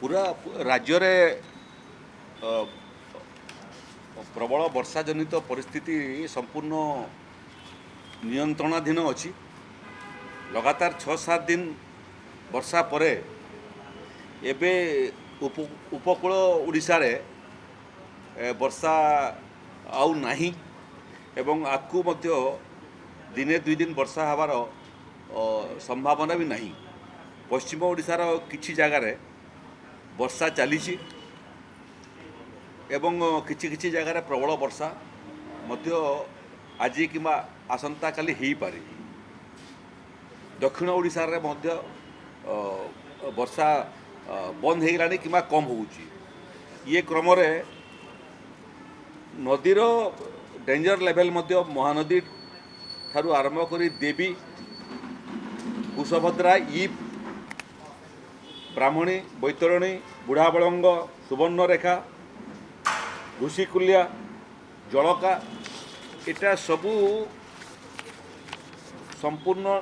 पूरा राज्य रे प्रबल वर्षा जनित परिस्थिति संपूर्ण नियंत्रणाधीन अच्छी। लगातार 6-7 दिन वर्षा परे एबे उपकूल ओडिशा रे वर्षा आउ नाही एवं आकु मध्य दिने 2 दिन वर्षा हबार संभावना भी नहीं। पश्चिम ओडिशार किछि जगार वर्षा चली एवं किछि किछि जगार प्रबल वर्षा मध्य आज कि आसंता काली हो पारे। दक्षिण ओडिशा रे मध्य वर्षा बंद हो गलानी कि कम होउची। ये क्रम रे नदीर डेंजर लेवल मध्य महानदी ठारू आरंभ करी देवी कुशभद्रा ई ब्राह्मणी बैतरणी बुढ़ाबलंग सुवर्णरेखा ऋषिकुल्या जलका एटा सबू संपूर्ण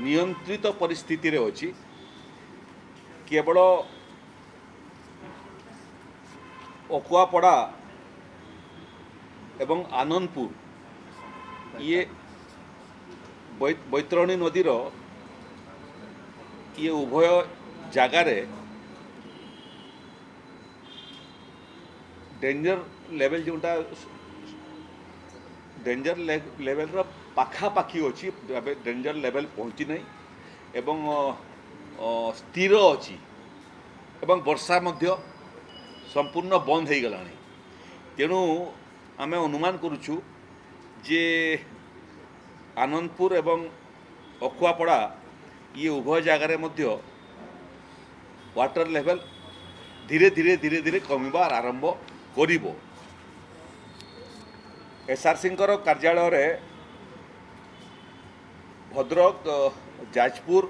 नियंत्रित परिस्थिति रे अछि। केवल अकुआपड़ा एवं आनंदपुर ये बैतरणी नदीर ये उभय जगार डेंजर लेवल जोटा डेंजर लेवल पाखापाखि अच्छी डेंजर लेवल पहुँची नहीं एवं स्थिर अच्छी एवं वर्षा मध्य संपूर्ण बंद हो गला। तेणु आमे अनुमान करुचु जे आनंदपुर एवं अकुआपड़ा ये उभय जगार मध्य वाटर लेवल धीरे धीरे धीरे धीरे कमिबार आरंभ करिबो। एसआरसी कार्यालय रे भद्रक जाजपुर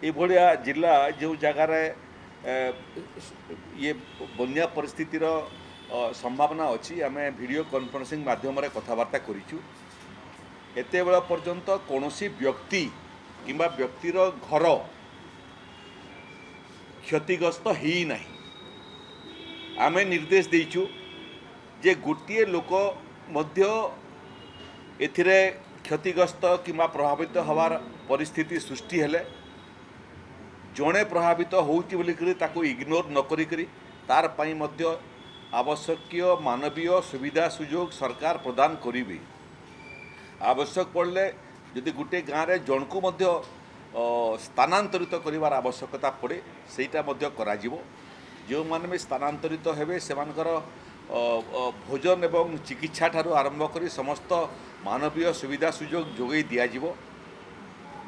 ये जिला जो जगार ये बन्या परिस्थितिर संभावना अच्छी आम वीडियो कॉन्फ्रेंसिंग माध्यम कथबार्ता करिचु। एते बेला पर्यंत कौनसी व्यक्ति किंबा व्यक्तिर घर क्षतिग्रस्त ही नहीं। आमे निर्देश देइचु जे गोटे लोक मध्य एथिरे क्षतिग्रस्त किंबा प्रभावित हवार परिस्थिति सृष्टि हेले जड़े प्रभावित होउची बोलिकरी ताको इग्नोर न करी तार पई मध्य आवश्यक मानवीय सुविधा सुजोग सरकार प्रदान करिवे। आवश्यक पड़ले यदि गोटे गाँव में जन को मध्य स्थानांतरित करिवार आवश्यकता पड़े सेटा मध्य कराजिवो। जो माने भी स्थानांतरित हेबे सेमानकर भोजन एवं चिकित्सा ठारू आरंभ करी समस्त मानवीय सुविधा सुजोग जोगई दियाजिवो।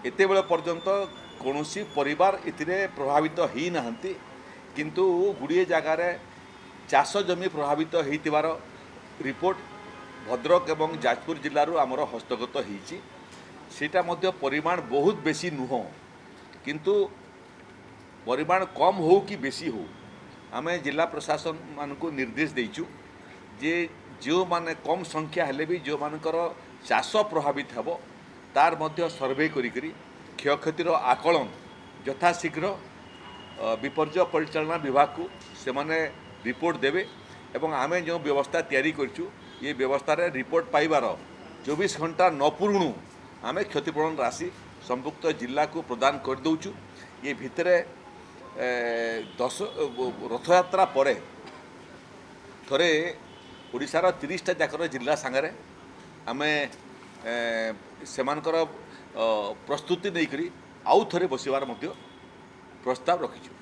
एते बेला पर्यंत कौनसी परिवार इतिरे प्रभावित ही नाहंती किंतु गुड़िए जगार चाष जमी प्रभावित होइतिबार रिपोर्ट भद्रक एवं जाजपुर जिल्लारू आमर हस्तगत होइछि। सेटा मध्य परिमाण बहुत बेसी नुह किंतु परिमाण कम हो कि बेसी हो आमे जिला प्रशासन मानकु निर्देश देइछु जे जो माने कम संख्या हेले भी जो मानकर चाष प्रभावित हेबो तार मध्य सर्वे करी क्षयक्षतिर आकलन यथाशीघ्र विपर्य परिचालना विभाग को से माने रिपोर्ट देवे एवं आमे जो व्यवस्था तैयारी करछु ये व्यवस्था रे रिपोर्ट पाइबार 24 घंटा न पूर्णु आमे क्षतिपूरण राशि संपुक्त जिला को प्रदान कर दउछु। ये भितरे 10 रथयात्रा परे थरे ओडिशार 30टा जाकर जिला सांगरे आमे सेमानकर प्रस्तुति नहीं करी आउ थरे बसिबार मध्य प्रस्ताव रखिछु।